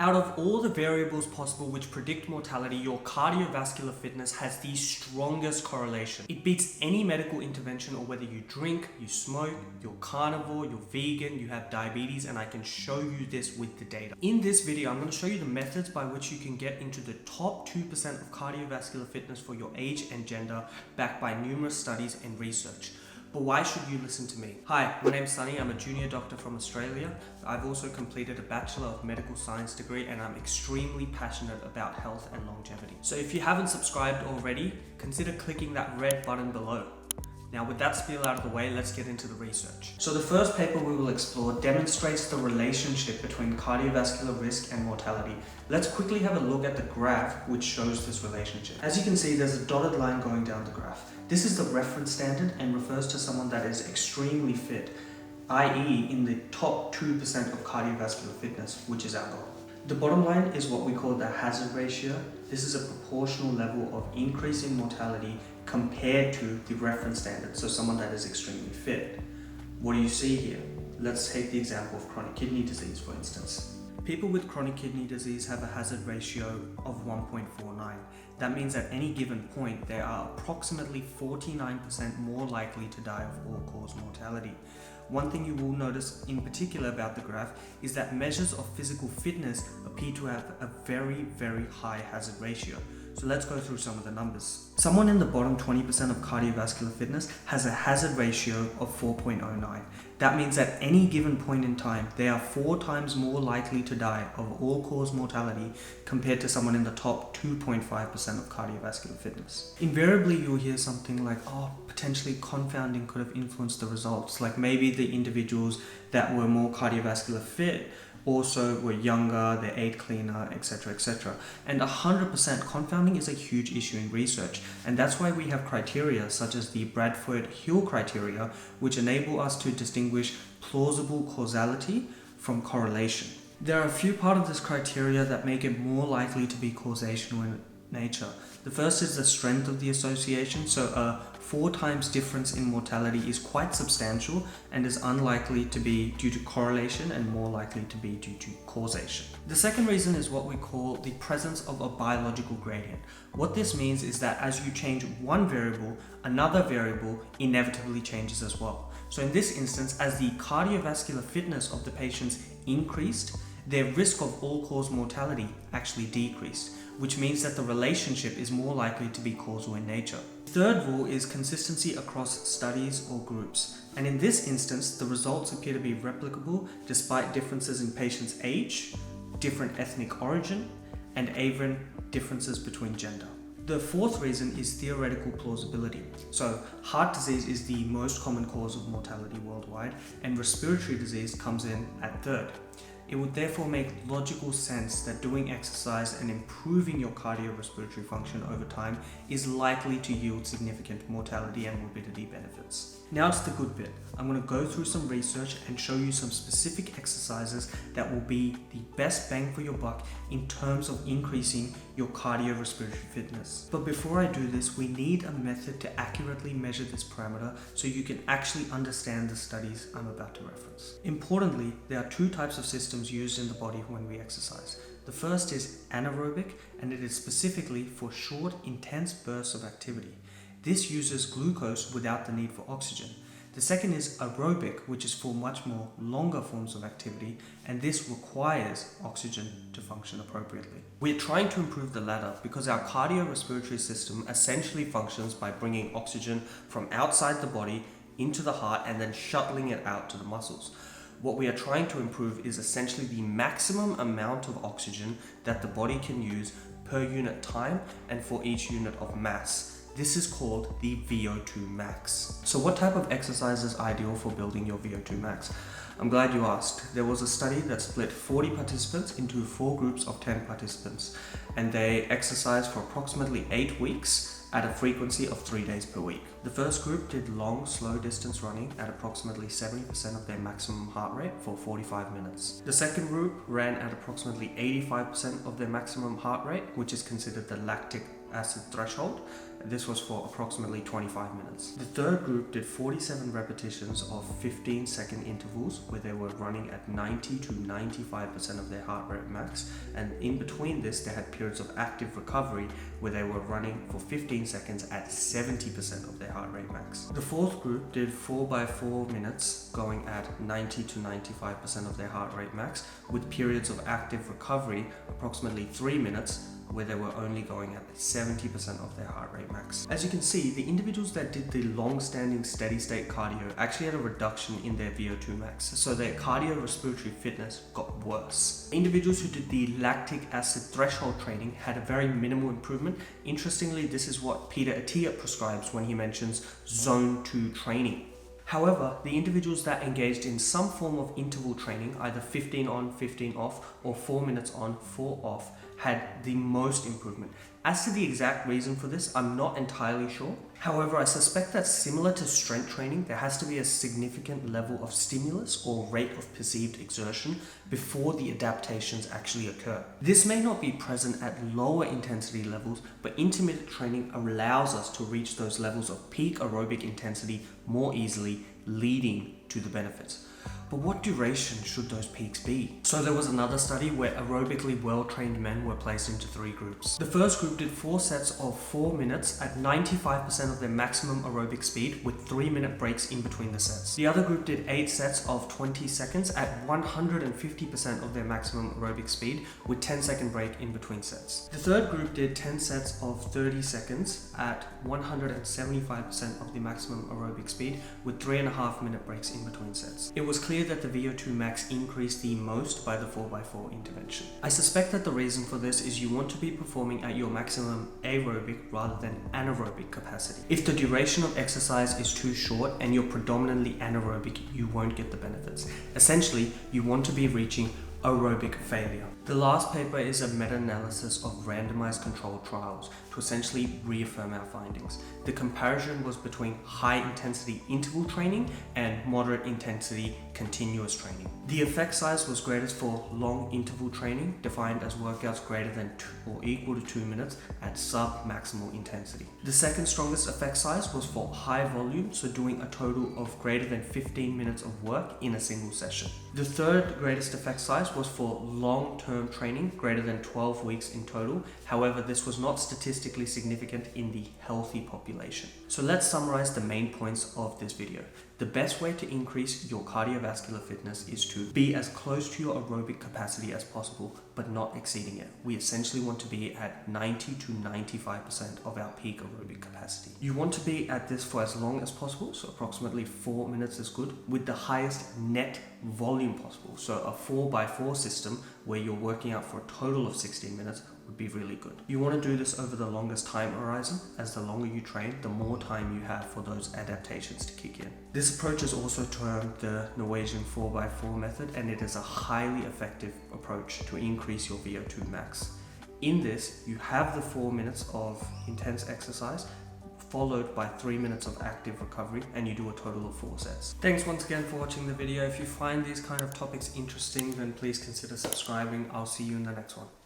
Out of all the variables possible which predict mortality, your cardiovascular fitness has the strongest correlation. It beats any medical intervention, or whether you drink, you smoke, you're carnivore, you're vegan, you have diabetes, and I can show you this with the data. In this video, I'm going to show you the methods by which you can get into the top 2% of cardiovascular fitness for your age and gender, backed by numerous studies and research. But why should you listen to me? Hi, my name's Sunny. I'm a junior doctor from Australia. I've also completed a Bachelor of Medical Science degree, and I'm extremely passionate about health and longevity. So if you haven't subscribed already, consider clicking that red button below. Now, with that spiel out of the way, let's get into the research. So the first paper we will explore demonstrates the relationship between cardiovascular risk and mortality. Let's quickly have a look at the graph which shows this relationship. As you can see, there's a dotted line going down the graph. This is the reference standard and refers to someone that is extremely fit, i.e. in the top 2% of cardiovascular fitness, which is our goal. The bottom line is what we call the hazard ratio. This is a proportional level of increase in mortality compared to the reference standard, so someone that is extremely fit. What do you see here? Let's take the example of chronic kidney disease, for instance. People with chronic kidney disease have a hazard ratio of 1.49. That means at any given point, they are approximately 49% more likely to die of all-cause mortality. One thing you will notice in particular about the graph is that measures of physical fitness appear to have a very, very high hazard ratio. So let's go through some of the numbers. Someone in the bottom 20% of cardiovascular fitness has a hazard ratio of 4.09. That means at any given point in time, they are 4 times more likely to die of all-cause mortality compared to someone in the top 2.5% of cardiovascular fitness. Invariably, you'll hear something like, potentially confounding could have influenced the results. Like maybe the individuals that were more cardiovascular fit also were younger, they ate cleaner, etc., etc. And 100% confounding is a huge issue in research, and that's why we have criteria such as the Bradford-Hill criteria, which enable us to distinguish plausible causality from correlation. There are a few parts of this criteria that make it more likely to be causational in nature. The first is the strength of the association, so a 4 times difference in mortality is quite substantial and is unlikely to be due to correlation and more likely to be due to causation. The second reason is what we call the presence of a biological gradient. What this means is that as you change one variable, another variable inevitably changes as well. So in this instance, as the cardiovascular fitness of the patients increased, their risk of all-cause mortality actually decreased, which means that the relationship is more likely to be causal in nature. Third rule is consistency across studies or groups. And in this instance, the results appear to be replicable despite differences in patients' age, different ethnic origin, and even differences between gender. The fourth reason is theoretical plausibility. So heart disease is the most common cause of mortality worldwide, and respiratory disease comes in at third. It would therefore make logical sense that doing exercise and improving your cardiorespiratory function over time is likely to yield significant mortality and morbidity benefits. Now it's the good bit. I'm going to go through some research and show you some specific exercises that will be the best bang for your buck in terms of increasing your cardiorespiratory fitness. But before I do this, we need a method to accurately measure this parameter so you can actually understand the studies I'm about to reference. Importantly, there are 2 types of systems used in the body when we exercise. The first is anaerobic, and it is specifically for short, intense bursts of activity. This uses glucose without the need for oxygen. The second is aerobic, which is for much more longer forms of activity, and this requires oxygen to function appropriately. We're trying to improve the latter because our cardiorespiratory system essentially functions by bringing oxygen from outside the body into the heart and then shuttling it out to the muscles. What we are trying to improve is essentially the maximum amount of oxygen that the body can use per unit time and for each unit of mass. This is called the VO2 max. So what type of exercise is ideal for building your VO2 max? I'm glad you asked. There was a study that split 40 participants into 4 groups of 10 participants, and they exercised for approximately 8 weeks at a frequency of 3 days per week. The first group did long, slow distance running at approximately 70% of their maximum heart rate for 45 minutes. The second group ran at approximately 85% of their maximum heart rate, which is considered the lactic acid threshold, This was for approximately 25 minutes. The third group did 47 repetitions of 15-second intervals where they were running at 90 to 95% of their heart rate max, and in between this they had periods of active recovery where they were running for 15 seconds at 70% of their heart rate max. The fourth group did 4x4 minutes going at 90 to 95% of their heart rate max with periods of active recovery approximately 3 minutes where they were only going at 70% of their heart rate max. As you can see, the individuals that did the long-standing steady-state cardio actually had a reduction in their VO2 max, so their cardiorespiratory fitness got worse. Individuals who did the lactic acid threshold training had a very minimal improvement. Interestingly, this is what Peter Attia prescribes when he mentions zone 2 training. However, the individuals that engaged in some form of interval training, either 15 on, 15 off, or 4 minutes on, 4 off, had the most improvement. As to the exact reason for this, I'm not entirely sure. However, I suspect that similar to strength training, there has to be a significant level of stimulus or rate of perceived exertion before the adaptations actually occur. This may not be present at lower intensity levels, but intermittent training allows us to reach those levels of peak aerobic intensity more easily, leading to the benefits. But what duration should those peaks be? So there was another study where aerobically well-trained men were placed into 3 groups. The first group did 4 sets of 4 minutes at 95% of their maximum aerobic speed with 3-minute breaks in between the sets. The other group did 8 sets of 20 seconds at 150% of their maximum aerobic speed with 10-second break in between sets. The third group did 10 sets of 30 seconds at 175% of the maximum aerobic speed with 3.5-minute breaks in between sets. It was clear that the VO2 max increased the most by the 4x4 intervention. I suspect that the reason for this is you want to be performing at your maximum aerobic rather than anaerobic capacity. If the duration of exercise is too short and you're predominantly anaerobic, you won't get the benefits. Essentially, you want to be reaching aerobic failure. The last paper is a meta-analysis of randomized controlled trials to essentially reaffirm our findings. The comparison was between high-intensity interval training and moderate-intensity continuous training. The effect size was greatest for long interval training, defined as workouts greater than or equal to 2 minutes at sub-maximal intensity. The second strongest effect size was for high volume, so doing a total of greater than 15 minutes of work in a single session. The third greatest effect size was for long-term training, greater than 12 weeks in total. However, this was not statistically significant in the healthy population. So let's summarize the main points of this video. The best way to increase your cardiovascular fitness is to be as close to your aerobic capacity as possible, but not exceeding it. We essentially want to be at 90 to 95% of our peak aerobic capacity. You want to be at this for as long as possible, so approximately 4 minutes is good, with the highest net volume possible. So a 4x4 system where you're working out for a total of 16 minutes would be really good. You want to do this over the longest time horizon, as the longer you train, the more time you have for those adaptations to kick in. This approach is also termed the Norwegian 4x4 method, and it is a highly effective approach to increase your VO2 max. In this, you have the 4 minutes of intense exercise followed by 3 minutes of active recovery, and you do a total of 4 sets. Thanks once again for watching the video. If you find these kind of topics interesting, then please consider subscribing. I'll see you in the next one.